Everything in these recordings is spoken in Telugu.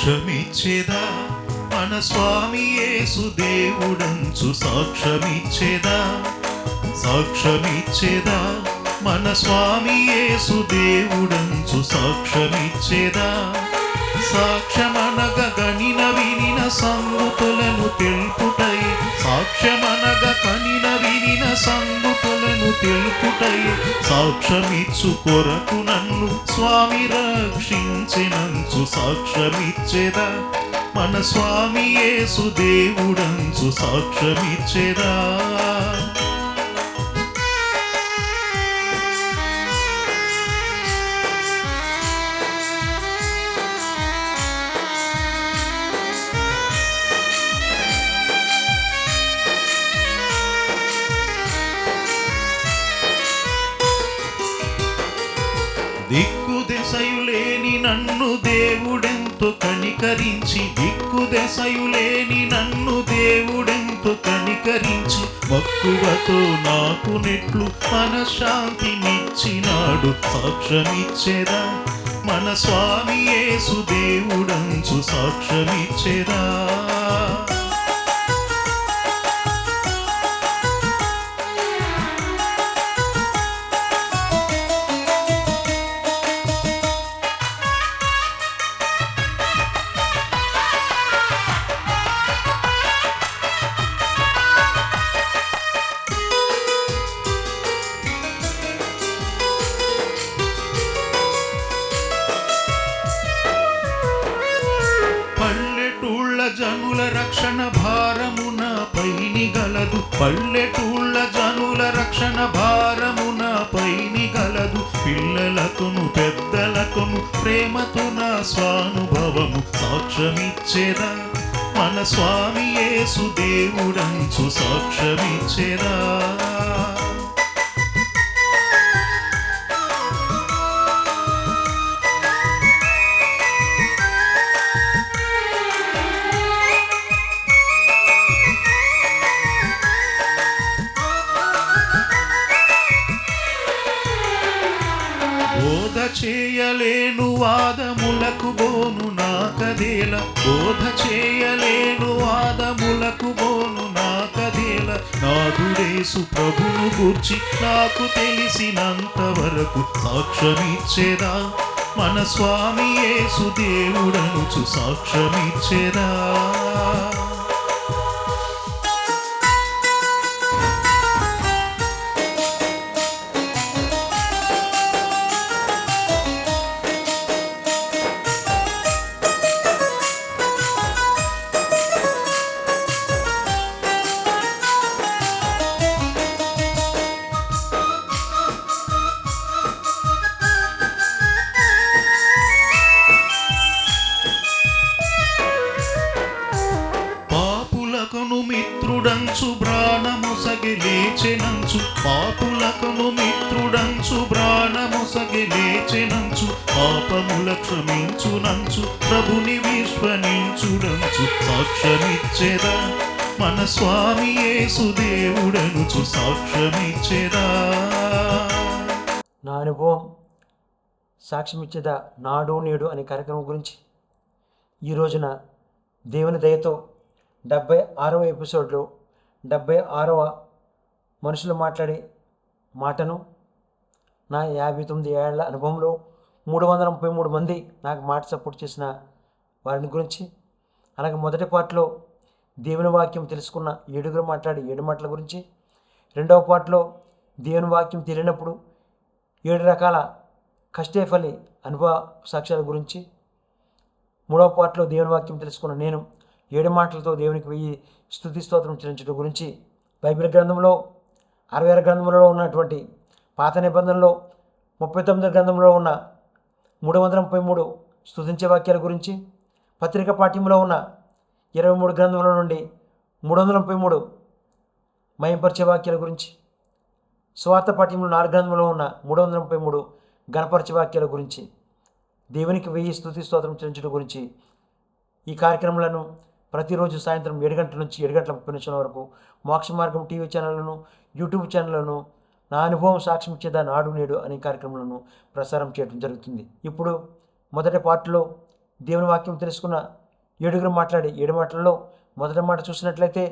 సాక్ష్యమిచ్చేదా మన స్వామి యేసు దేవుడంచు సాక్ష్యమిచ్చేదా సాక్ష్యమిచ్చేదా మన స్వామి యేసు దేవుడంచు సాక్ష్యమిచ్చేదా సాక్ష్యమనగ గనిన వినిన సంగతులను తెలుపుటై సాక్ష్యమనగ కనిన వినిన సంగతులను తెలుపుటై సాక్ష్యమిచ్చు కొరకు నన్ను స్వామి రక్షించినంచు సాక్ష్యమిచ్చేదా మన స్వామి యేసు దేవుడంచు సాక్ష్యమిచ్చేదా దిక్కుదెసయులేని నన్ను దేవుడెంతో కనికరించి దిక్కుదెసయులేని నన్ను దేవుడెంతో కనికరించి మక్కువతో నాకు నెట్లు మనశ్శాంతినిచ్చినాడు సాక్ష్యమిచ్చేదా మన స్వామి యేసు దేవుడంచు సాక్ష్యమిచ్చేదా జనుల రక్షణ భారమున పైని గలదు పల్లెటూళ్ళ జనుల రక్షణ భారమున పైని గలదు పిల్లలకును పెద్దలకును ప్రేమతో నా స్వానుభవము సాక్ష్యమిచ్చేదా మన స్వామి యేసు దేవుడంచు సాక్ష్యమిచ్చేదా బోధ చేయలేను వాదములకు బోను నాకదేల బోధ చేయలేను వాదములకు బోను నాకదేల నాదుడేసు ప్రభును గూర్చి నాకు తెలిసినంత వరకు సాక్ష్యమిచ్చేదా మన స్వామి యేసు దేవుడనుచు సాక్ష్యమిచ్చేదా మిత్రుడంచు ప్రాణముసగి లేచెనంచు పాపులకును మిత్రుడంచు ప్రాణముసగి లేచెనంచు పాపముల క్షమించునంచు ప్రభుని విశ్వనించుడంచు సాక్ష్యమిచ్చేదా మన స్వామి యేసు దేవుడనుచు సాక్ష్యమిచ్చేదా నా అనుభవం సాక్ష్యమిచ్చేదా నాడు నేడు అనే కార్యక్రమం గురించి ఈ రోజున దేవుని దయతో 76వ ఎపిసోడ్లో 76వ మనుషులు మాట్లాడే మాటను నా 59 ఏళ్ల అనుభవంలో 333 మంది నాకు మాట సపోర్ట్ చేసిన వారిని గురించి అలాగే మొదటి పార్ట్లో దేవుని వాక్యం తెలుసుకున్న 7గురు మాట్లాడి 7 మాటల గురించి రెండవ పార్ట్లో దేవుని వాక్యం తెలియనప్పుడు 7 రకాల కష్టేఫలి అనుభవ సాక్ష్యాల గురించి మూడవ పార్ట్లో దేవుని వాక్యం తెలుసుకున్న నేను 7 మాటలతో దేవునికి 1000 స్తుతి స్తోత్రం చెల్లించడం గురించి బైబిల్ గ్రంథంలో 66 గ్రంథంలో ఉన్నటువంటి పాత నిబంధనలో 39 గ్రంథంలో ఉన్న 333 స్తుతించే వాక్యాల గురించి పత్రిక పాఠ్యంలో ఉన్న 23 గ్రంథంలో నుండి 333 మయంపరిచే వాక్యాల గురించి స్వార్థ పాఠ్యంలో 4 గ్రంథంలో ఉన్న 333 గణపరిచే వాక్యాల గురించి దేవునికి 1000 స్తుతి స్తోత్రం చెల్లించడం గురించి ఈ కార్యక్రమాలను ప్రతిరోజు సాయంత్రం 7 గంటల నుంచి 7 గంటల 30 నిమిషాల వరకు మోక్ష మార్గం టీవీ ఛానళ్లను యూట్యూబ్ ఛానళ్లను నా అనుభవం సాక్ష్యం ఇచ్చేదా నాడు నేడు అనే కార్యక్రమాలను ప్రసారం చేయడం జరుగుతుంది. ఇప్పుడు మొదటి పార్ట్లో దేవుని వాక్యం తెలుసుకున్న 7 మాట్లాడే 7 మాటల్లో మొదటి మాట చూసినట్లయితే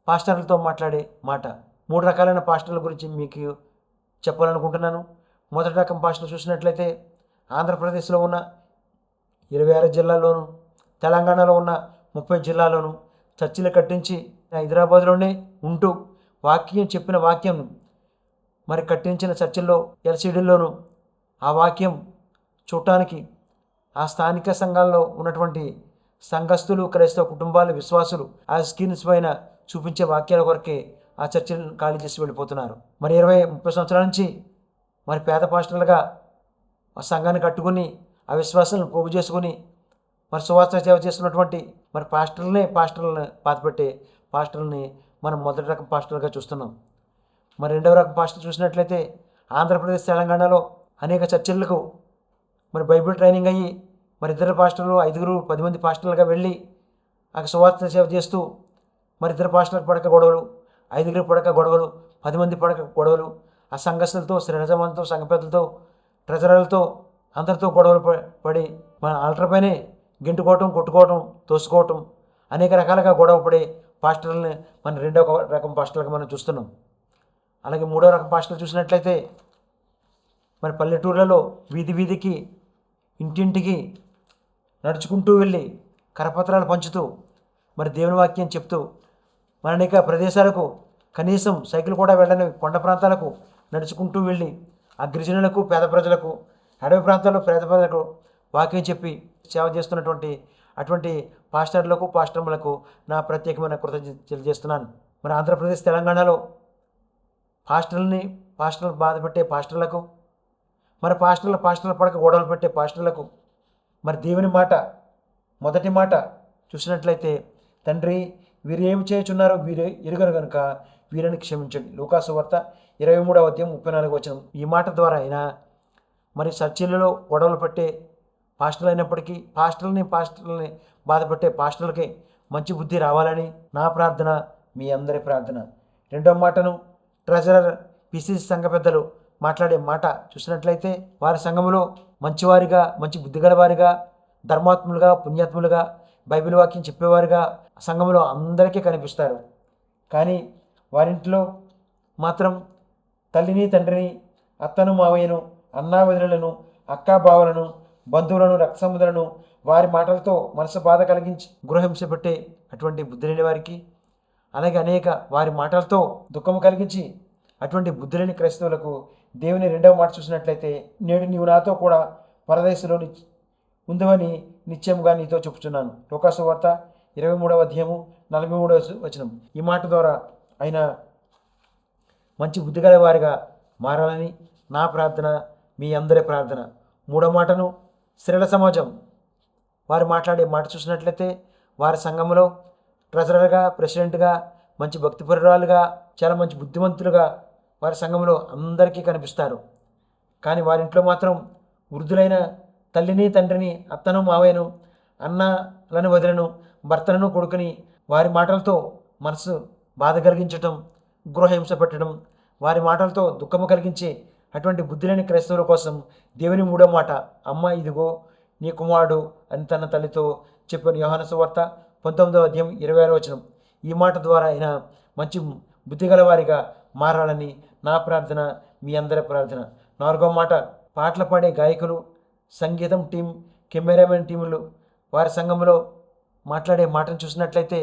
పాస్టర్లతో మాట్లాడే మాట. 3 రకాలైన పాస్టర్ల గురించి మీకు చెప్పాలనుకుంటున్నాను. మొదటి రకం పాస్టర్ చూసినట్లయితే ఆంధ్రప్రదేశ్లో ఉన్న 26 జిల్లాల్లోనూ, తెలంగాణలో ఉన్న 30 జిల్లాల్లోనూ చర్చిలు కట్టించి హైదరాబాద్లోనే ఉంటూ చెప్పిన వాక్యం మరి కట్టించిన చర్చిల్లో ఎల్సిడీల్లోనూ ఆ వాక్యం చూడటానికి ఆ స్థానిక సంఘాల్లో ఉన్నటువంటి సంఘస్థులు, క్రైస్తవ కుటుంబాలు, విశ్వాసులు ఆ స్క్రీన్స్ పైన చూపించే వాక్యాల కొరకే ఆ చర్చిలను ఖాళీ చేసి వెళ్ళిపోతున్నారు. మరి 20-30 సంవత్సరాల నుంచి మరి పేద పాస్టర్లుగా ఆ సంఘాన్ని కట్టుకుని ఆ విశ్వాసాలను పోగు చేసుకుని మరి సువార్త సేవ చేస్తున్నటువంటి మరి పాస్టర్లని బాధపెట్టే పాస్టర్లని మనం మొదటి రకం పాస్టర్గా చూస్తున్నాం. మరి రెండవ రకం పాస్టర్ చూసినట్లయితే ఆంధ్రప్రదేశ్, తెలంగాణలో అనేక చర్చిలకు మరి బైబిల్ ట్రైనింగ్ అయ్యి మరి 2 పాస్టర్లు, 5-10 మంది పాస్టర్లుగా వెళ్ళి ఆ సువార్త సేవ చేస్తూ మరి 2 పాస్టర్లకు పడక గొడవలు, 5 పడక గొడవలు, 10 మంది పడక గొడవలు, ఆ సంఘస్థులతో, శ్రీరజమాలతో, సంఘ పెద్దలతో, ట్రెజరర్లతో అందరితో గొడవలు పడి మన ఆల్టర్ పైనే గింటుకోవటం, కొట్టుకోవటం, తోసుకోవటం, అనేక రకాలుగా గొడవ పడే పాస్టర్లని మన రెండవ రకం పాస్టర్లుగా మనం చూస్తున్నాం. అలాగే మూడో రకం పాస్టర్లు చూసినట్లయితే మరి పల్లెటూర్లలో వీధికి, ఇంటింటికి నడుచుకుంటూ వెళ్ళి కరపత్రాలు పంచుతూ మరి దేవుని వాక్యం చెప్తూ మన అనేక ప్రదేశాలకు, కనీసం సైకిల్ కూడా వెళ్ళని కొండ ప్రాంతాలకు నడుచుకుంటూ వెళ్ళి ఆ గిరిజనులకు, పేద ప్రజలకు, అడవి ప్రాంతాల్లో పేద ప్రజలకు వాక్యం చెప్పి సేవ చేస్తున్నటువంటి అటువంటి పాస్టర్లకు నా ప్రత్యేకమైన కృతజ్ఞతలు తెలియజేస్తున్నాను. మరి ఆంధ్రప్రదేశ్, తెలంగాణలో పాస్టర్లు బాధపెట్టే పాస్టర్లకు, మరి పాస్టర్ల పడక గొడవలు పెట్టే పాస్టర్లకు మరి దేవుని మాట, మొదటి మాట చూసినట్లయితే, తండ్రి వీరు ఏమి చేయుచున్నారో వీరే ఎరుగరు కనుక వీరిని క్షమించండి. లూకాసు వార్త 23:34. ఈ మాట ద్వారా అయినా మరి చర్చిలలో గొడవలు పెట్టే పాస్టర్లు అయినప్పటికీ పాస్టర్లని బాధపెట్టే పాస్టర్లకి మంచి బుద్ధి రావాలని నా ప్రార్థన, మీ అందరి ప్రార్థన. రెండవ మాటను ట్రెజరర్, పిసిసి సంఘ పెద్దలు మాట్లాడే మాట చూసినట్లయితే వారి సంఘములో మంచివారిగా, మంచి బుద్ధి గలవారిగా, ధర్మాత్ములుగా, పుణ్యాత్ములుగా, బైబిల్ వాక్యం చెప్పేవారుగా సంఘంలో అందరికీ కనిపిస్తారు. కానీ వారింట్లో మాత్రం తల్లిని, తండ్రిని, అత్తను, మావయ్యను, అన్నా వదినలను, అక్కా బావలను, బంధువులను, రక్త సంబంధులను వారి మాటలతో మనసు బాధ కలిగించి గృహహింస పెట్టే అటువంటి బుద్ధి లేని వారికి, అలాగే అనేక వారి మాటలతో దుఃఖము కలిగించి అటువంటి బుద్ధి లేని క్రైస్తవులకు దేవుని రెండవ మాట చూసినట్లయితే, నేడు నీవు నాతో కూడా పరదేశంలో ఉందని నిశ్చయముగా నీతో చెప్పుచున్నాను. లూకాసు వార్త 23:43. ఈ మాట ద్వారా ఆయన మంచి బుద్ధి గల వారిగా మారాలని నా ప్రార్థన, మీ అందరి ప్రార్థన. మూడో మాటను స్త్రీల సమాజం వారు మాట్లాడే మాట చూసినట్లయితే వారి సంఘంలో ట్రెజరర్గా, ప్రెసిడెంట్గా, మంచి భక్తిపరురాలుగా, చాలా మంచి బుద్ధిమంతులుగా వారి సంఘంలో అందరికీ కనిపిస్తారు. కానీ వారింట్లో మాత్రం వృద్ధులైన తల్లిని, తండ్రిని, అత్తను, మావయ్యను, అన్నలను, వదిలను, భర్తలను, కొడుకుని వారి మాటలతో మనసు బాధ కలిగించటం, గృహహింస పెట్టడం, వారి మాటలతో దుఃఖము కలిగించే అటువంటి బుద్ధి లేని క్రైస్తవుల కోసం దేవుని మూడో మాట, అమ్మ ఇదిగో నీ కుమారుడు అని తన తల్లితో చెప్పిన యోహాను సువార్త 19:26. ఈ మాట ద్వారా ఆయన మంచి బుద్ధి గలవారిగా మారాలని నా ప్రార్థన, మీ అందరి ప్రార్థన. నాలుగో మాట, పాటలు పాడే గాయకులు, సంగీతం టీం, కెమెరామెన్ టీములు వారి సంఘంలో మాట్లాడే మాటను చూసినట్లయితే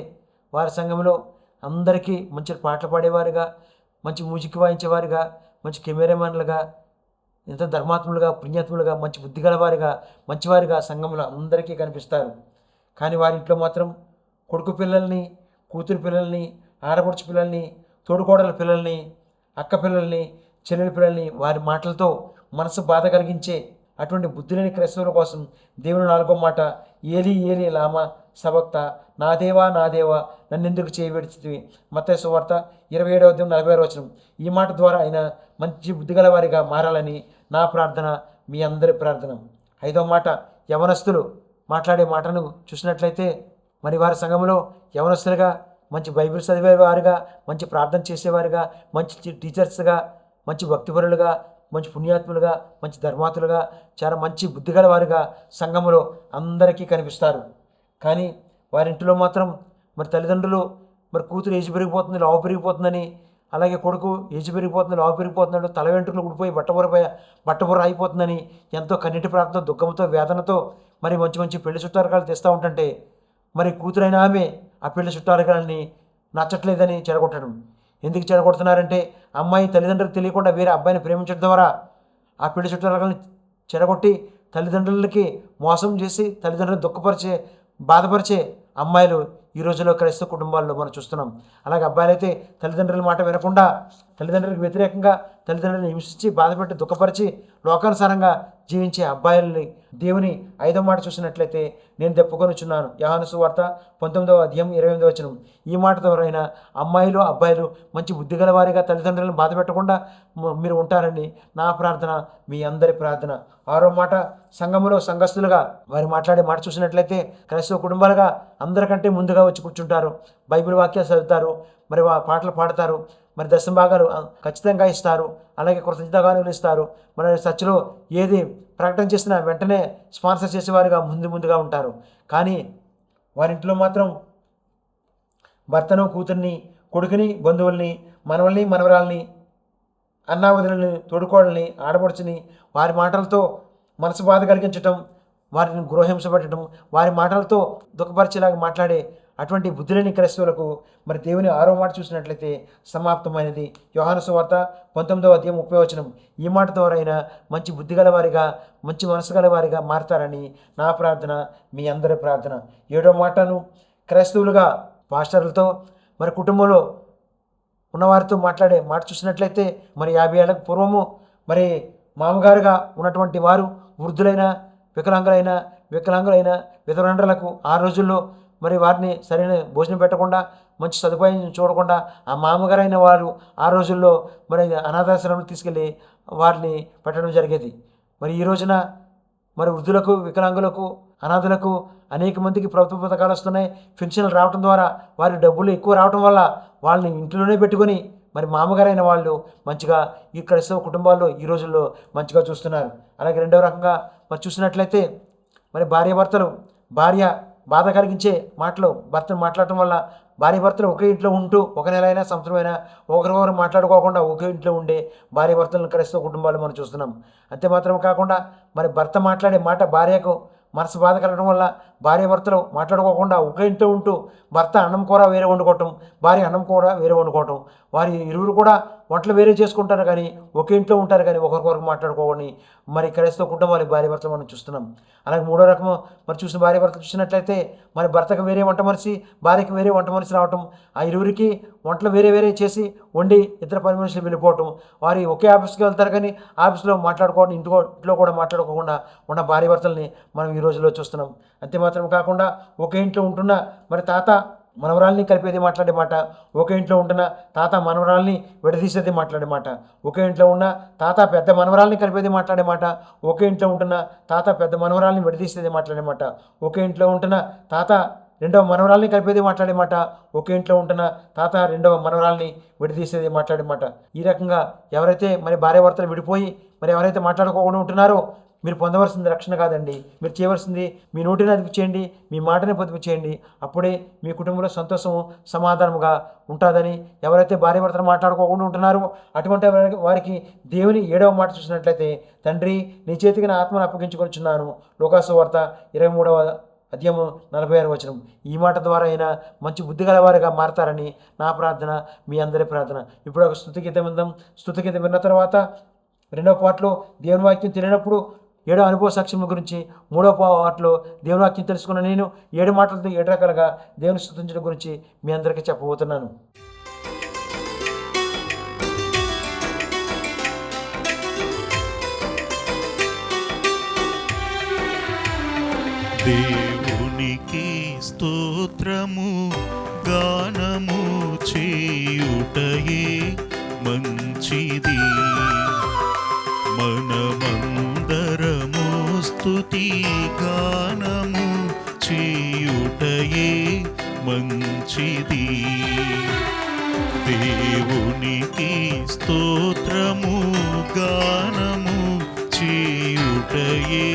వారి సంఘంలో అందరికీ మంచి పాటలు పాడేవారుగా, మంచి మ్యూజిక్ వాయించేవారుగా, మంచి కెమెరామెన్లుగా, ఎంత ధర్మాత్ములుగా, పుణ్యాత్ములుగా, మంచి బుద్ధి గలవారిగా, మంచివారిగా సంఘంలో అందరికీ కనిపిస్తారు. కానీ వారి ఇంట్లో మాత్రం కొడుకు పిల్లల్ని, కూతురు పిల్లల్ని, ఆడపడుచు పిల్లల్ని, తోడుకోడల పిల్లల్ని, అక్క పిల్లల్ని, చెల్లెల పిల్లల్ని వారి మాటలతో మనసు బాధ కలిగించే అటువంటి బుద్ధి లేని క్రైస్తవుల కోసం దేవుని నాలుగో మాట, ఏలి ఏలి లామా సబక్త, నా దేవా నా దేవా నన్నెందుకు చేయబెడిచితివి. మత్తయి సువార్త 27:46. ఈ మాట ద్వారా ఆయన మంచి బుద్ధిగల వారిగా మారాలని నా ప్రార్థన, మీ అందరి ప్రార్థన. ఐదో మాట, యవనస్తులు మాట్లాడే మాటను చూసినట్లయితే మరి వారి సంఘంలో యవనస్తులుగా, మంచి బైబిల్ చదివేవారుగా, మంచి ప్రార్థన చేసేవారుగా, మంచి టీచర్స్గా, మంచి భక్తిపరులుగా, మంచి పుణ్యాత్ములుగా, మంచి ధర్మాతులుగా, చాలా మంచి బుద్ధిగల వారుగా సంఘములో అందరికీ కనిపిస్తారు. కానీ వారింటిలో మాత్రం మరి తల్లిదండ్రులు మరి కూతురు ఏజ్ పెరిగిపోతుంది, లావు పెరిగిపోతుందని, అలాగే కొడుకు ఏజ్ పెరిగిపోతుంది, లావు పెరిగిపోతున్నాడు, తల వెంట్రుకలు ఊడిపోయి బట్టబుర్ర అయిపోతుందని ఎంతో కన్నీటి ప్రార్థనతో, దుఃఖంతో, వేదనతో మరి మంచి మంచి పెళ్లి చుట్టారకాలు తెస్తూ ఉంటుంటే మరి కూతురైన ఆమె ఆ పెళ్లి చుట్టారకాలని నచ్చట్లేదని చెడగొట్టడం. ఎందుకు చెడగొడుతున్నారంటే అమ్మాయి తల్లిదండ్రులకు తెలియకుండా వేరే అబ్బాయిని ప్రేమించడం ద్వారా ఆ పెళ్లి చుట్టారకాలని చెడగొట్టి తల్లిదండ్రులకి మోసం చేసి తల్లిదండ్రులను దుఃఖపరిచే, బాధపరిచే అమ్మాయిలు ఈ రోజుల్లో క్రైస్తవ కుటుంబాల్లో మనం చూస్తున్నాం. అలాగే అబ్బాయిలైతే తల్లిదండ్రుల మాట వినకుండా తల్లిదండ్రులకు వ్యతిరేకంగా తల్లిదండ్రులను హింసించి, బాధపెట్టి, దుఃఖపరిచి లోకానుసారంగా జీవించే అబ్బాయిల్ని దేవుని 5వ మాట చూసినట్లయితే నేను తెప్పుకొనుచున్నాను. యోహాను సువార్త 19వ అధ్యాయం 28వ వచనం. ఈ మాట ద్వారైనా అమ్మాయిలు, అబ్బాయిలు మంచి బుద్ధిగల వారిగా తల్లిదండ్రులను బాధ పెట్టకుండా మీరు ఉంటారని నా ప్రార్థన, మీ అందరి ప్రార్థన. 6వ మాట, సంఘములో సంఘస్థులుగా వారు మాట్లాడే మాట చూసినట్లయితే క్రైస్తవ కుటుంబాలుగా అందరికంటే ముందుగా వచ్చి కూర్చుంటారు, బైబిల్ వాక్యాలు చదువుతారు, మరి పాటలు పాడతారు, మరి దశమ భాగాలు ఖచ్చితంగా ఇస్తారు, అలాగే కృతజ్ఞతాగానులు ఇస్తారు. మరి చర్చిలో ఏది ప్రకటన చేసినా వెంటనే స్పాన్సర్ చేసేవారుగా ముందుగా ఉంటారు. కానీ వారింట్లో మాత్రం భర్తను, కూతుర్ని, కొడుకుని, బంధువుల్ని, మనవల్ని, మనవరాల్ని, అన్నావదులని, తోడుకోడల్ని, ఆడపడుచుని వారి మాటలతో మనసు బాధ కలిగించటం, వారిని గృహహింసపెట్టడం, వారి మాటలతో దుఃఖపరిచేలాగా మాట్లాడే అటువంటి బుద్ధులేని క్రైస్తవులకు మరి దేవుని 6వ మాట చూసినట్లయితే సమాప్తమైనది. యోహాను సువార్త 19వ అధ్యాయం 30వ వచనం. ఈ మాట ద్వారా మంచి బుద్ధిగల వారిగా, మంచి మనసు గల వారిగా మారతారని నా ప్రార్థన, మీ అందరి ప్రార్థన. 7వ మాటను క్రైస్తవులుగా పాస్టర్లతో మరి కుటుంబంలో ఉన్నవారితో మాట్లాడే మాట చూసినట్లయితే మరి 50 ఏళ్లకు పూర్వము మరి మామగారుగా ఉన్నటువంటి వారు వృద్ధులైన, వికలాంగులైన విధవరాండ్రులకు ఆ రోజుల్లో మరి వారిని సరైన భోజనం పెట్టకుండా, మంచి సదుపాయం చూడకుండా ఆ మామగారైన వారు ఆ రోజుల్లో మరి అనాథాశ్రమంలో తీసుకెళ్ళి వారిని పెట్టడం జరిగేది. మరి ఈ రోజున మరి వృద్ధులకు, వికలాంగులకు, అనాథులకు అనేక మందికి ప్రభుత్వ పథకాలు వస్తున్నాయి. పెన్షన్లు రావడం ద్వారా వారి డబ్బులు ఎక్కువ రావడం వల్ల వాళ్ళని ఇంట్లోనే పెట్టుకొని మరి మామగారైన వాళ్ళు మంచిగా ఈ క్రైస్తవ కుటుంబాల్లో ఈ రోజుల్లో మంచిగా చూస్తున్నారు. అలాగే రెండవ రకంగా మరి చూసినట్లయితే మరి భార్య బాధ కలిగించే మాటలు భర్తను మాట్లాడటం వల్ల భార్యాభర్తలు ఒకే ఇంట్లో ఉంటూ 1 నెల అయినా, సంవత్సరమైనా ఒకరికొకరు మాట్లాడుకోకుండా ఒకే ఇంట్లో ఉండే భార్యాభర్తలను క్రైస్తవ కుటుంబాలు మనం చూస్తున్నాం. అంతే మాత్రం కాకుండా మరి భర్త మాట్లాడే మాట భార్యకు మనసు బాధ కలగడం వల్ల భార్యాభర్తలు మాట్లాడుకోకుండా ఒకే ఇంట్లో ఉంటూ భర్త అన్నం కూర వేరే వండుకోవటం, భార్య అన్నం కూర వేరే వండుకోవటం, వారి ఇరువురు కూడా వంటలు వేరే చేసుకుంటారు కానీ ఒకే ఇంట్లో ఉంటారు కానీ ఒకరికొకరు మాట్లాడుకోవని మరి క్రైస్తవ కుటుంబాలు భార్యాభర్తలు మనం చూస్తున్నాం. అలాగే 3వ రకము మరి చూసిన భార్యాభర్తలు చూసినట్లయితే మరి భర్తకు వేరే వంట మనిషి, భార్యకు వేరే వంట మనిషి రావటం, ఆ ఇరువురికి వంటలు వేరే చేసి వండి ఇద్దరు పని మనుషులు వెళ్ళిపోవటం, వారి ఒకే ఆఫీస్కి వెళ్తారు కానీ ఆఫీస్లో మాట్లాడుకోవడం, ఇంట్లో కూడా మాట్లాడుకోకుండా ఉన్న భార్యాభర్తల్ని మనం ఈ రోజుల్లో చూస్తున్నాం. అంతే మాత్రం కాకుండా ఒకే ఇంట్లో ఉంటున్న మరి తాత మనవరాల్ని కలిపేది మాట్లాడే మాట, ఒకే ఇంట్లో ఉంటున్న తాత మనవరాల్ని విడదీసేది మాట్లాడే మాట, ఒకే ఇంట్లో ఉన్న తాత పెద్ద మనవరాల్ని కలిపేది మాట్లాడే మాట, ఒకే ఇంట్లో ఉంటున్న తాత పెద్ద మనవరాల్ని విడదీసేది మాట్లాడే మాట, ఒకే ఇంట్లో ఉంటున్న తాత 2వ మనవరాల్ని కలిపేది మాట్లాడే మాట, ఒకే ఇంట్లో ఉంటున్న తాత 2వ మనవరాల్ని విడదీసేది మాట్లాడే మాట. ఈ రకంగా ఎవరైతే మరి భార్యాభర్తలు విడిపోయి మరి ఎవరైతే మాట్లాడుకోకుండా ఉంటున్నారో మీరు పొందవలసింది రక్షణ కాదండి. మీరు చేయవలసింది మీ నోటిని అదుపు చేయండి, మీ మాటని పొదుపు చేయండి. అప్పుడే మీ కుటుంబంలో సంతోషము, సమాధానముగా ఉంటుందని. ఎవరైతే భార్యాభర్తలు మాట్లాడుకోకుండా ఉంటున్నారో అటువంటి వారికి దేవుని 7వ మాట చూసినట్లయితే తండ్రి నీ చేతికి నా ఆత్మను అప్పగించుకొనిచున్నాను. లూకాసు వార్త 23వ అధ్యాయం 46వ వచనం. ఈ మాట ద్వారా అయినా మంచి బుద్ధి గలవారిగా మారతారని నా ప్రార్థన, మీ అందరి ప్రార్థన. ఇప్పుడు ఒక స్తుతిగీతం విందాం. స్తుతిగీతం విన్న తర్వాత 2వ పాటలో దేవుని వాక్యం తెలియనప్పుడు 7 అనుభవ సాక్ష్యం గురించి, 3వ పాటలో దేవుని వాక్యం తెలుసుకున్న నేను 7 మాటలతో 7 రకాలుగా దేవుని స్తుతించడం గురించి మీ అందరికీ చెప్పబోతున్నాను. దేవునికి స్తోత్రము గానము చేయుటయే మంచిది, మనమందరము స్తుతి గానము చేయుటయే మంచిది. దేవునికి స్తోత్రము గానము చేయుటయే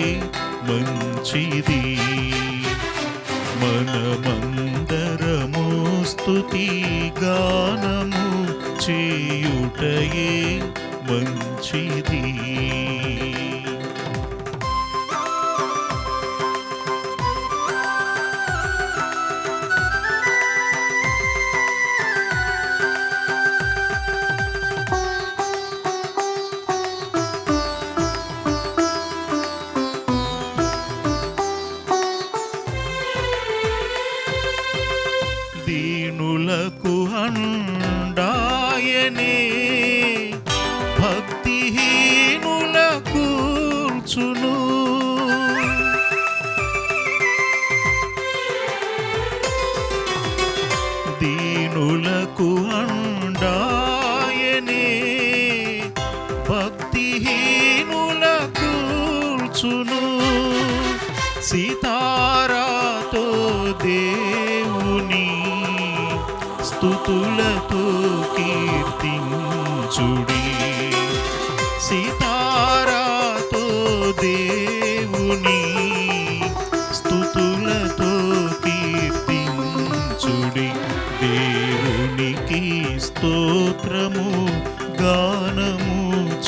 మంచిది. మనమందరము స్తుతి గానము చేయుటయే మంచిది. దీనులకు అండాయనే భక్తిహీనుల కూర్చును. దీనులకు అండాయనే భక్తిహీనుల కూర్చును. సితారాతో దేవుని స్తుతులతో కీర్తించుడి. సితారాతో దేవుని స్తుతులతో కీర్తించుడి. దేవునికి స్తోత్రము గానము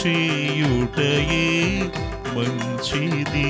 చేయుటయే మంచిది.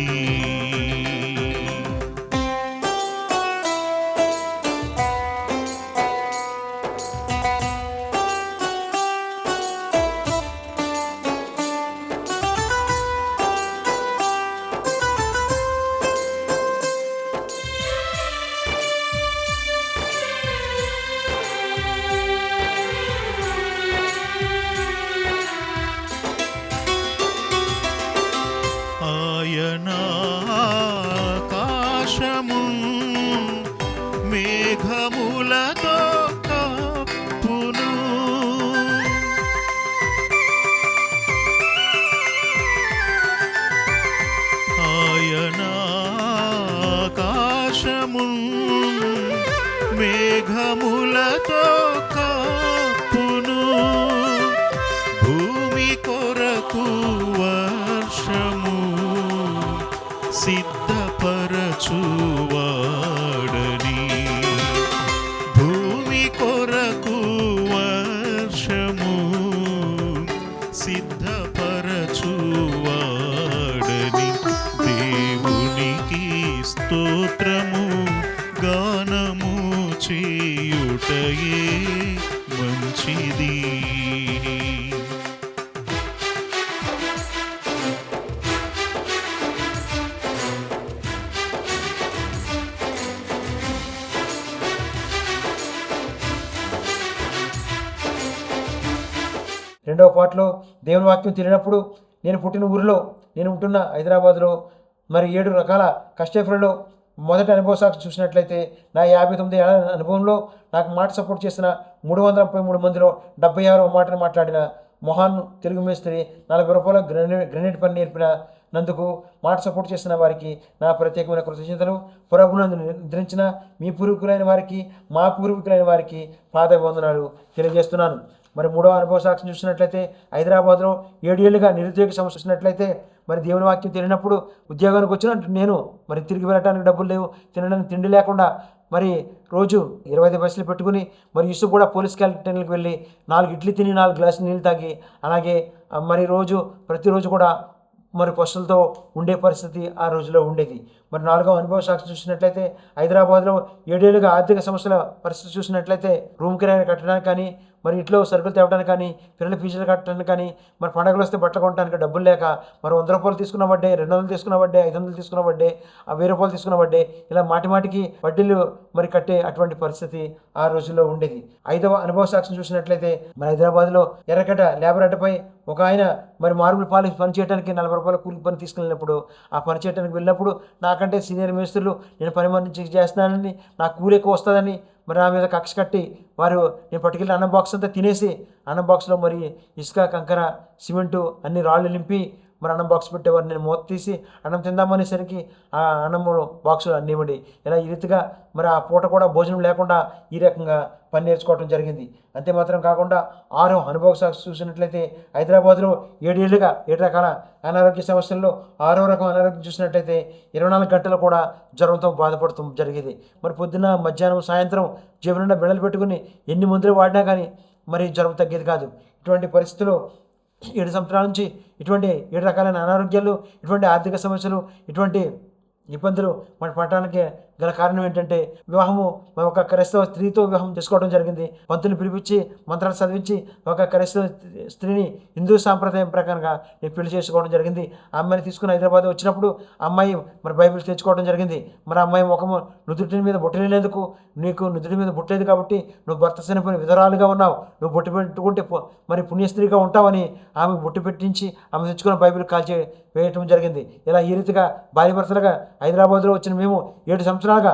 ఆయన ఆకాశము మేఘములతో కప్పును. ఆయన ఆకాశము మేఘములతో కప్పును. భూమి కొరకు వర్షము సిద్ధపరచువాడని. భూమి కొరకు వర్షము సిద్ధపరచువాడని. దేవునికి స్తోత్రము గానము చేయుటయే మంచిది. రెండవ పాటలో దేవుని వాక్యం తెలియనప్పుడు నేను పుట్టిన ఊరిలో, నేను ఉంటున్న హైదరాబాద్లో మరి 7 రకాల కష్టఫలలో మొదటి అనుభవ సాక్షి చూసినట్లయితే నా 59 ఏళ్ల అనుభవంలో నాకు మాట సపోర్ట్ చేసిన 333 మందిలో 76వ మాటను మాట్లాడిన మొహాన్ తెలుగు మేస్త్రి 40 రూపాయల గ్రెనేడ్ పని నేర్పిన నందుకు మాట సపోర్ట్ చేసిన వారికి నా ప్రత్యేకమైన కృతజ్ఞతలు. ప్రభువునందు నిద్రించిన మీ పూర్వీకులైన వారికి, మా పూర్వీకులైన వారికి పాదాభివందనాలు తెలియజేస్తున్నాను. మరి 3వ అనుభవ సాక్ష్యం చూసినట్లయితే హైదరాబాద్లో 7 ఏళ్ళుగా నిరుద్యోగ సమస్య చూసినట్లయితే మరి దేవుని వాక్యం తెలియనప్పుడు ఉద్యోగానికి వచ్చిన నేను మరి తిరిగి వెళ్ళటానికి డబ్బులు లేవు, తినడానికి తిండి లేకుండా మరి రోజు 25 పైసలు పెట్టుకుని మరి ఇసు కూడా పోలీస్ క్యాంటీన్లకు వెళ్ళి 4 ఇడ్లీ తిని 4 గ్లాసులు నీళ్ళు తాగి అలాగే మరి ప్రతిరోజు కూడా మరి పశువులతో ఉండే పరిస్థితి ఆ రోజులో ఉండేది. మరి 4వ అనుభవ సాక్షి చూసినట్లయితే హైదరాబాద్లో 7 ఏళ్ళుగా ఆర్థిక సమస్యల పరిస్థితి చూసినట్లయితే రూమ్ కిరాయి కట్టడానికి కానీ, మరి ఇంట్లో సరుకులు తేవడానికి కానీ, పిల్లల ఫీజులు కట్టడానికి కానీ, మరి పండుగలు వస్తే బట్టలు కొనడానికి డబ్బులు లేక మరి 100 రూపాయలు తీసుకున్న వడ్డే, 200 తీసుకున్న వడ్డే, 500 తీసుకున్న వడ్డే, 1000 రూపాయలు తీసుకున్న వడ్డే, ఇలా మాటిమాటికి వడ్డీలు మరి కట్టే అటువంటి పరిస్థితి ఆ రోజుల్లో ఉండేది. 5వ అనుభవ సాక్ష్యం చూసినట్లయితే మరి హైదరాబాద్లో ఎర్రగడ్డ లేబర్ అడ్డపై ఒక ఆయన మరి మార్బుల్ పాలిష్ పని చేయడానికి 40 రూపాయల కూలి పని తీసుకెళ్ళినప్పుడు ఆ పని చేయడానికి వెళ్ళినప్పుడు నాకంటే సీనియర్ మేస్త్రులు నేను పని మంచి చేస్తున్నానని, నా కూలి ఎక్కువ వస్తుందని మరి నా మీద కక్ష కట్టి వారు నేను పట్టుకెళ్ళి అన్నం బాక్స్ అంతా తినేసి అన్నం బాక్స్లో మరి ఇసుక, కంకర, సిమెంటు అన్ని రాళ్ళు నింపి మరి అన్నం బాక్స్ పెట్టేవారు. నేను మూత తీసి అన్నం తిందామనేసరికి ఆ అన్నం బాక్సులు అన్నీ ఇవ్వండి. ఇలా ఈ రీతిగా మరి ఆ పూట కూడా భోజనం లేకుండా ఈ రకంగా పని నేర్చుకోవడం జరిగింది. అంతే మాత్రం కాకుండా 6 అనుభవ సాక్షి చూసినట్లయితే హైదరాబాద్లో 7 ఏళ్ళుగా 7 రకాల అనారోగ్య సమస్యల్లో 6వ రకం అనారోగ్యం చూసినట్లయితే 24 గంటలు కూడా జ్వరంతో బాధపడటం జరిగేది. మరి పొద్దున్న, మధ్యాహ్నం, సాయంత్రం జేబు నిండా బిళ్ళలు పెట్టుకుని ఎన్ని మందులు వాడినా కానీ మరి జ్వరం తగ్గేది కాదు. ఇటువంటి పరిస్థితుల్లో 7 సంవత్సరాల నుంచి ఇటువంటి 7 రకాలైన అనారోగ్యాలు, ఇటువంటి ఆర్థిక సమస్యలు, ఇటువంటి ఇబ్బందులు మన పడటానికి గల కారణం ఏంటంటే వివాహము ఒక క్రైస్తవ స్త్రీతో వివాహం చేసుకోవడం జరిగింది. పంతుని పిలిపించి మంత్రాలు చదివించి ఒక క్రైస్తవ స్త్రీని హిందూ సాంప్రదాయం ప్రకారంగా నేను పెళ్లి చేసుకోవడం జరిగింది. ఆ అమ్మాయిని తీసుకుని హైదరాబాద్ వచ్చినప్పుడు అమ్మాయి మరి బైబిల్ తెచ్చుకోవడం జరిగింది. మరి అమ్మాయి ముఖము నుదుటి మీద బొట్టు లేనందుకు, నీకు నుదుటి మీద బొట్టలేదు కాబట్టి నువ్వు భర్త చనిపోయిన విధరాలుగా ఉన్నావు, నువ్వు బొట్టు పెట్టుకుంటే మరి పుణ్యస్త్రీగా ఉంటావని ఆమె బొట్టు పెట్టించి ఆమె తెచ్చుకున్న బైబిల్ కాల్చి వేయటం జరిగింది. ఇలా ఈ రీతిగా భార్య భర్తలుగా హైదరాబాద్లో వచ్చిన మేము 7 సంవత్సరాలుగా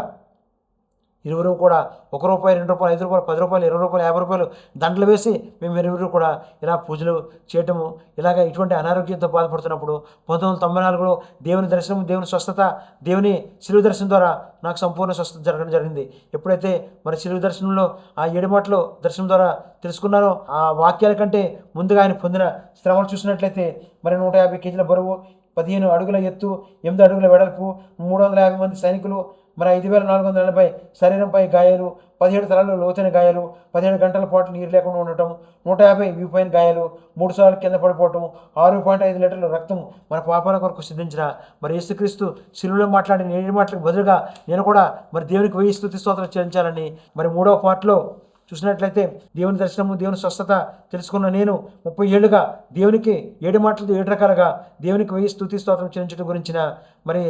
ఇరువురు కూడా ₹1, ₹2, ₹5, ₹10, ₹20, ₹50 దండలు వేసి మేము ఇరువురు కూడా ఇలా పూజలు చేయటము, ఇలాగ ఇటువంటి అనారోగ్యంతో బాధపడుతున్నప్పుడు 1994లో దేవుని దర్శనం, దేవుని స్వస్థత, దేవుని శిలువ దర్శనం ద్వారా నాకు సంపూర్ణ స్వస్థత జరగడం జరిగింది. ఎప్పుడైతే మరి శిలువ దర్శనంలో ఆ 7 మాటలు దర్శనం ద్వారా తెలుసుకున్నానో, ఆ వాక్యాల కంటే ముందుగా ఆయన పొందిన శ్రమలు చూసినట్లయితే మరి 150 కేజీల బరువు, 15 అడుగుల ఎత్తు, 8 అడుగుల వెడల్పు, 350 మంది సైనికులు, మరి 5440 శరీరంపై గాయాలు, 17 తలలు లోతైన గాయాలు, 17 గంటల పాటు నీరు లేకుండా ఉండటం, 150 వీపైన గాయాలు, 3 సార్లు కింద పడిపోవటం, 6.5 లీటర్ల రక్తం మన పాపాల కొరకు సిద్ధించిన మరి యేసుక్రీస్తు శిలువలో మాట్లాడిన 7 మాటలకు బదులుగా నేను కూడా మరి దేవునికి 1000 స్తుతి స్తోత్రాలు చెల్లించాలని మరి 3వ పార్ట్లో చూసినట్లయితే దేవుని దర్శనము, దేవుని స్వస్థత తెలుసుకున్న నేను 30 ఏళ్ళుగా దేవునికి 7 మాటలతో 7 రకాలుగా దేవునికి 1000 స్తుతి స్తోత్రం చెల్లించడం గురించిన మరి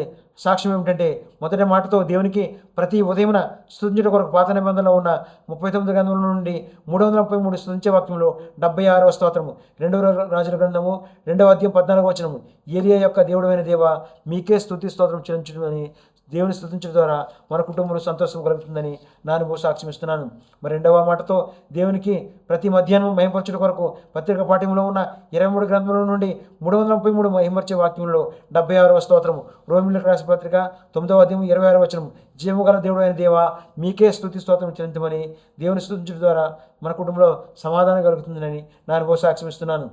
సాక్ష్యం ఏమిటంటే, మొదటి మాటతో దేవునికి ప్రతి ఉదయమున స్తుతించడం కొరకు పాత నిబంధనలో ఉన్న 39 గ్రంథముల నుండి 333 స్తుతించే వాక్యంలో 76వ స్తోత్రము, 2వ రాజుల గ్రంథము 2వ అధ్యాయం 14వ వచనము, ఏలియా యొక్క దేవుడైన దేవా మీకే స్తుతి స్తోత్రం చెల్లించడం అని దేవుని స్తుతించడం ద్వారా మన కుటుంబంలో సంతోషం కలుగుతుందని నా అనుభవ సాక్ష్యం ఇస్తున్నాను. మరి 2వ మాటతో దేవునికి ప్రతి మధ్యాహ్నం మహిమపరచడం కొరకు పత్రిక పాఠ్యంలో ఉన్న 23 గ్రంథముల నుండి 333 మహిమపరిచే వాక్యంలో 76వ స్తోత్రము, రోమిలకు రాసిన పత్రిక 9వ అధ్యాయం 26వ వచనము, జీవము గల దేవుడు అయిన దేవా మీకే స్తుతి స్తోత్రం చెల్లించమని దేవుని స్తుతించడం ద్వారా మన కుటుంబంలో సమాధానం కలుగుతుందని నా అనుభవ సాక్ష్యం ఇస్తున్నాను.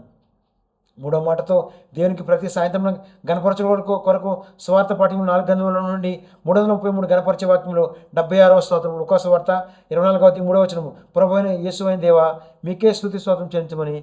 3వ మాటతో దేవునికి ప్రతి సాయంత్రం గణపరచడం కొరకు స్వార్థ పాఠ్యం 4 గ్రంథముల నుండి 333 గణపరిచే వాక్యంలో 76వ స్తోత్రం, లూకా సువార్త 24వ అధ్యాయం 3వ వచనము, ప్రభువైన యేసువైన దేవా మీకే స్తుతి స్తోత్రం చెల్లించమని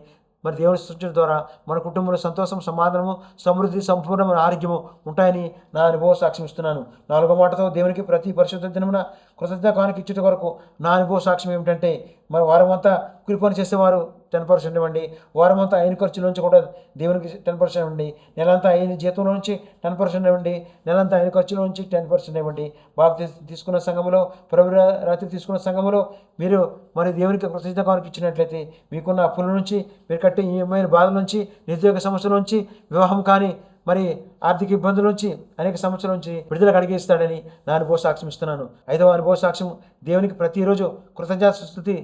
మరి దేవుని స్తుతించడం ద్వారా మన కుటుంబంలో సంతోషం, సమాధానము, సమృద్ధి, సంపూర్ణమైన ఆరోగ్యము ఉంటాయని నా అనుభవ సాక్ష్యం ఇస్తున్నాను. 4వ మాటతో దేవునికి ప్రతి పరిశుద్ధ దినమున కృతజ్ఞత కానుక ఇచ్చుట కొరకు నా అనుభవ సాక్ష్యం ఏమిటంటే, మరి వారమంతా కూలి పని చేసేవారు 10% ఇవ్వండి, వారమంతా అయిన ఖర్చుల నుంచి కూడా దేవునికి 10% ఇవ్వండి, నెలంతా అయిన జీతంలో నుంచి 10% ఇవ్వండి, నెలంతా అయిన ఖర్చుల నుంచి 10% ఇవ్వండి. బాబు తీసుకున్న సంఘములో, ప్రభు రాత్రి తీసుకున్న సంఘములో మీరు మరి దేవునికి కృతజ్ఞత కానుక ఇచ్చినట్లయితే మీకున్న అప్పుల నుంచి, మీరు కట్టే ఈఎంఐ బాధల నుంచి, నిరుద్యోగ సమస్యల నుంచి, వివాహం కానీ మరి ఆర్థిక ఇబ్బందుల నుంచి, అనేక సమస్యల నుంచి విడుదల కలిగిస్తాడని నా అనుభవ సాక్ష్యం ఇస్తున్నాను. 5వ అనుభవ సాక్ష్యం, దేవునికి ప్రతిరోజు కృతజ్ఞత స్తుతి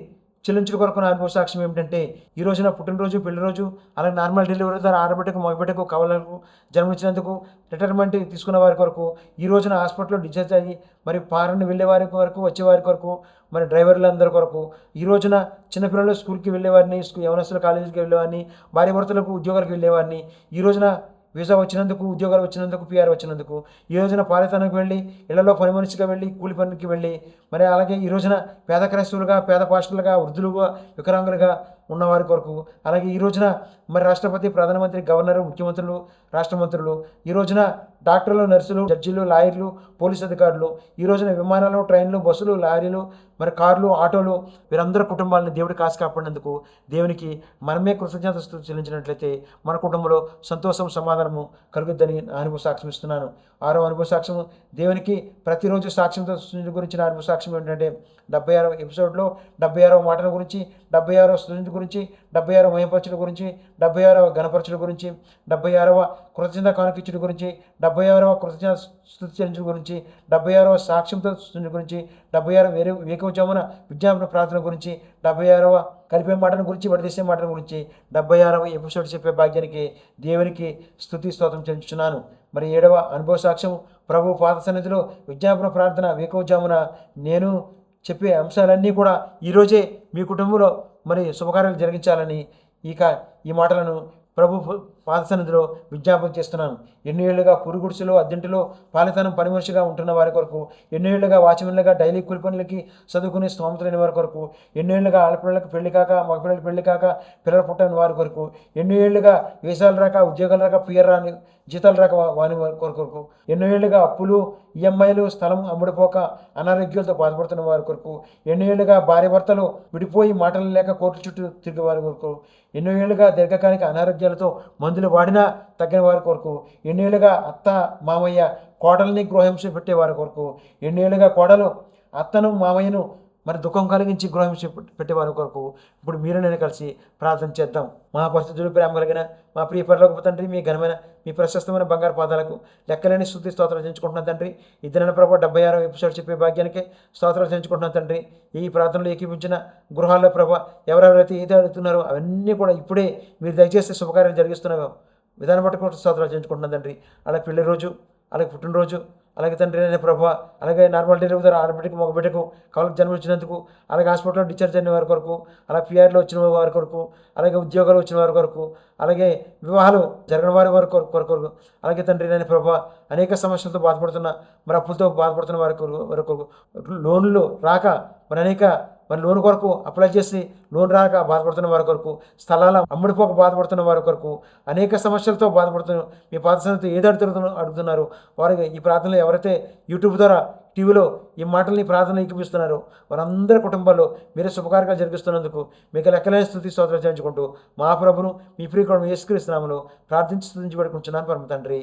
చెల్లించుల కొరకు నా అనుభవ సాక్ష్యం ఏమిటంటే, ఈ రోజున పుట్టినరోజు, పెళ్లి రోజు, అలాగే నార్మల్ డెలివరీ ద్వారా ఆడబిడ్డకు, మగబిడ్డకు, కవలకు జన్మించినందుకు, రిటైర్మెంట్ తీసుకున్న వారి కొరకు, ఈ రోజున హాస్పిటల్లో డిశ్చార్జ్ అయ్యి మరి ఫారెన్ వెళ్ళే వారి కొరకు, వచ్చేవారి కొరకు, మరి డ్రైవర్లందరి కొరకు, ఈ రోజున చిన్నపిల్లలు స్కూల్కి వెళ్ళేవారిని, యవనస్తులు కాలేజీకి వెళ్ళేవారిని, భార్య భర్తలకు ఉద్యోగాలకు వెళ్ళేవారిని, ఈ రోజున వీసా వచ్చినందుకు, ఉద్యోగాలు వచ్చినందుకు, పిఆర్ వచ్చినందుకు, ఈ రోజున పాలితానికి వెళ్ళి, ఇళ్లలో పని మనిషిగా వెళ్ళి, కూలి పనికి వెళ్ళి, మరి అలాగే ఈ రోజున పేద క్రైస్తవులుగా, పేద పాస్టర్లుగా, వృద్ధులుగా, వికలాంగులుగా ఉన్నవారి కొరకు, అలాగే ఈ రోజున మరి రాష్ట్రపతి, ప్రధానమంత్రి, గవర్నరు, ముఖ్యమంత్రులు, రాష్ట్ర మంత్రులు, ఈ రోజున డాక్టర్లు, నర్సులు, జడ్జీలు, లాయర్లు, పోలీసు అధికారులు, ఈ రోజున విమానాలు, ట్రైన్లు, బస్సులు, లారీలు, మరి కార్లు, ఆటోలు, వీరందరి కుటుంబాలను దేవుడు కాసి కాపాడినందుకు దేవునికి మనమే కృతజ్ఞత చెల్లించినట్లయితే మన కుటుంబంలో సంతోషం, సమాధానము కలుగుద్దని అనుభవ సాక్ష్యం ఇస్తున్నాను. 6వ అనుభవ సాక్ష్యం, దేవునికి ప్రతిరోజు సాక్ష్యంతో గురించిన అనుభవ సాక్ష్యం ఏంటంటే, 76వ ఎపిసోడ్లో 76వ మాటల గురించి, 76వ స్తుతి గురించి, 76వ మహిమపరచుడు గురించి, 76వ ఘనపరచుడు గురించి, 76వ కృతజ్ఞత కానుకిచ్చుడు గురించి, 76వ కృతజ్ఞత స్తుతి చెల్లించుడు గురించి, 76వ సాక్ష్యంతో స్తుతి గురించి, 76వ వేకువజామున విజ్ఞాపన ప్రార్థన గురించి, 76వ కలిపే మాటల గురించి, వడదీసే మాటల గురించి, 76వ ఎపిసోడ్ చెప్పే భాగ్యానికి దేవునికి స్తుతి స్తోత్రం చెల్లించున్నాను. మరి 7వ అనుభవ సాక్ష్యం ప్రభు పాద సన్నిధిలో విజ్ఞాపన ప్రార్థన వేకువజామున నేను చెప్పే అంశాలన్నీ కూడా ఈరోజే మీ కుటుంబంలో మరి శుభకార్యాలు జరిగించాలని ఈ మాటలను ప్రభు పాద సన్నిధిలో విజ్ఞాపన చేస్తున్నాను. ఎన్నో ఏళ్ళుగా పురుగుడిసెలో, అద్దెంటిలో పాలితనం పని మనిషిగా ఉంటున్న వారి కొరకు, ఎన్నో ఏళ్ళుగా వాచ్మెన్లుగా డైలీ కూలి పనులకి చదువుకునే స్తోమత లేని వారి కొరకు, ఎన్నో ఏళ్ళుగా ఆడపిల్లలకు పెళ్లి కాక, మగపిల్లలకి పెళ్లి కాక పిల్లలు పుట్టని వారి కొరకు, ఎన్నో ఏళ్ళుగా వీసాలు రాక, ఉద్యోగాలు రాక, పిఆర్ రాని జీతాలు రాక వాని కొరకు, ఎన్నో ఏళ్ళుగా అప్పులు, ఈఎంఐలు, స్థలం అమ్ముడిపోక అనారోగ్యాలతో బాధపడుతున్న వారి కొరకు, ఎన్నో ఏళ్ళుగా భార్య భర్తలు విడిపోయి మాటలు లేక కోర్టు చుట్టూ తిరిగే వారి కొరకు, ఎన్నో ఏళ్ళుగా దీర్ఘకాలిక అనారోగ్యాలతో మందులు వాడినా తగ్గిన వారి కొరకు, ఎన్నేళ్ళుగా అత్త మామయ్య కోడల్ని గృహహింస పెట్టే వారి కొరకు, ఎన్నేళ్ళుగా కోడలు అత్తను మామయ్యను మరి దుఃఖం కలిగించి గృహహింస పెట్టేవారి కొరకు ఇప్పుడు మీరు నేను కలిసి ప్రార్థన చేద్దాం. మా పరిస్థితులు ప్రేమ కలిగిన మా ప్రియ పరలోకపు తండ్రి, మీ ఘనమైన మీ ప్రశస్తమైన బంగారు పాదాలకు లెక్కలేని స్తుతి స్తోత్రాలు చెంచుకుంటున్నాను తండ్రి. ఇద్దరైన ప్రభు 76వ ఎపిసోడ్ చెప్పే భాగ్యానికి స్తోత్రాలు చెంచుకుంటున్నాను తండ్రి. ఈ ప్రార్థనలు ఏకీపించిన గృహాల్లో ప్రభు ఎవరెవరైతే ఏదో అడుగుతున్నారో అవన్నీ కూడా ఇప్పుడే మీరు దయచేసి శుభకార్యాలు జరిగిస్తున్నారో విధానం బట్టి కూడా స్తోత్రాలు చెంచుకుంటున్నాను తండ్రి. అలాగే పెళ్లి రోజు, అలాగే పుట్టినరోజు, అలాగే తండ్రి అయిన ప్రభు, అలాగే నార్మల్ డెలివరీ ద్వారా ఆడబిడ్డకు మగ బిడ్డకు కవలకు జన్మించినందుకు, అలాగే హాస్పిటల్లో డిశ్చార్జ్ అయిన వారి కొరకు, అలాగే పిఆర్లో వచ్చిన వారి కొరకు, అలాగే ఉద్యోగాలు వచ్చిన వారి కొరకు, అలాగే వివాహాలు జరిగిన వారి కొరకు, అలాగే తండ్రి అయిన ప్రభు అనేక సమస్యలతో బాధపడుతున్న మరి అప్పులతో బాధపడుతున్న వారి కొరకు, లోన్లు రాక మరి లోన్ కొరకు అప్లై చేసి లోన్ రాక బాధపడుతున్న వారి కొరకు, స్థలాల అమ్ముడిపోక బాధపడుతున్న వారి కొరకు, అనేక సమస్యలతో బాధపడుతున్న మీ పాదసన్నిధితో ఏది అడుగుతున్నారు వారికి ఈ ప్రార్థనలు ఎవరైతే యూట్యూబ్ ద్వారా టీవీలో ఈ మాటల్ని ప్రార్థనలు ఎక్కిపిస్తున్నారో వారందరి కుటుంబాల్లో మీరే శుభకార్యాలు జరిగిస్తున్నందుకు మీకు లెక్కలేని స్తుతి స్తోత్రాలు చేయించుకుంటూ మా ప్రభును మీ ప్రియకుడు యేసుక్రీస్తునామములో ప్రార్థించి స్తుతించి పెట్టుకుంటున్నాను పరమ తండ్రి.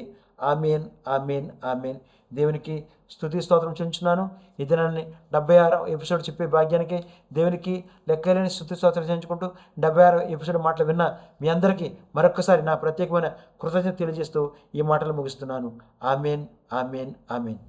ఆమేన్, ఆమేన్, ఆమేన్. దేవునికి స్తుతి స్తోత్రం చెంచున్నాను. ఈ దినాన్ని 76వ ఎపిసోడ్ చెప్పే భాగ్యానికి దేవునికి లెక్కలేని స్తుతి స్తోత్రం చేయించుకుంటూ 76వ ఎపిసోడ్ మాటలు విన్న మీ అందరికీ మరొక్కసారి నా ప్రత్యేకమైన కృతజ్ఞత తెలియజేస్తూ ఈ మాటలు ముగిస్తున్నాను. ఆమేన్, ఆమేన్, ఆమేన్.